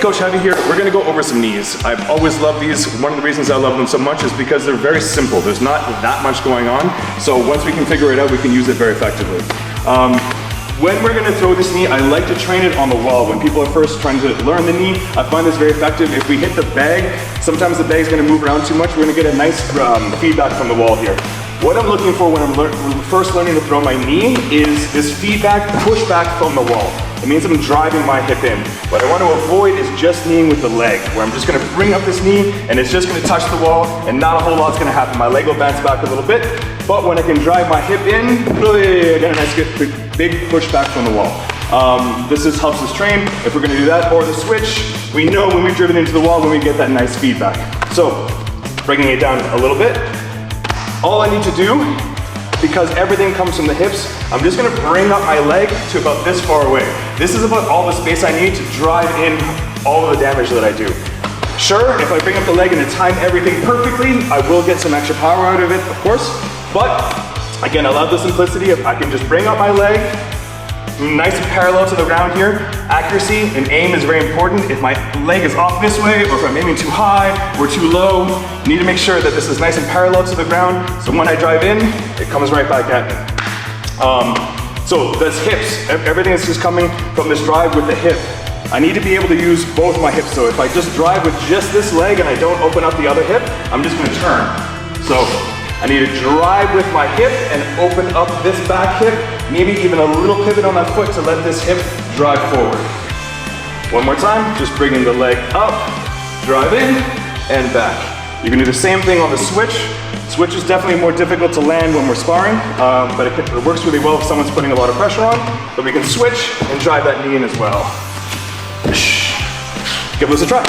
Coach Heavy here. We're gonna go over some knees. I've always loved these. One of the reasons I love them so much is because they're very simple. There's not that much going on. So once we can figure it out, we can use it very effectively. When we're gonna throw this knee, I like to train it on the wall. When people are first trying to learn the knee, I find this very effective. If we hit the bag, sometimes the bag's gonna move around too much. We're gonna get a nice feedback from the wall here. What I'm looking for when I'm first learning to throw my knee is this feedback, pushback from the wall. It means I'm driving my hip in. What I want to avoid is just kneeing with the leg, where I'm just gonna bring up this knee and it's just gonna touch the wall and not a whole lot's gonna happen. My leg will bounce back a little bit, but when I can drive my hip in, really, I get a nice big pushback from the wall. This helps us train. If we're gonna do that, or the switch, we know when we've driven into the wall when we get that nice feedback. So, bringing it down a little bit. All I need to do, because everything comes from the hips, I'm just gonna bring up my leg to about this far away. This is about all the space I need to drive in all of the damage that I do. Sure, if I bring up the leg and I time everything perfectly, I will get some extra power out of it, of course, but again, I love the simplicity of I can just bring up my leg, nice and parallel to the ground here. Accuracy and aim is very important. If my leg is off this way, or if I'm aiming too high or too low, I need to make sure that this is nice and parallel to the ground, so when I drive in, it comes right back at me. So that's hips. Everything is just coming from this drive with the hip. I need to be able to use both my hips, so if I just drive with just this leg and I don't open up the other hip, I'm just gonna turn. So I need to drive with my hip and open up this back hip, maybe even a little pivot on my foot to let this hip drive forward. One more time, just bringing the leg up, drive in, and back. You can do the same thing on the switch. Switch is definitely more difficult to land when we're sparring, but it works really well if someone's putting a lot of pressure on. But we can switch and drive that knee in as well. Give this a try.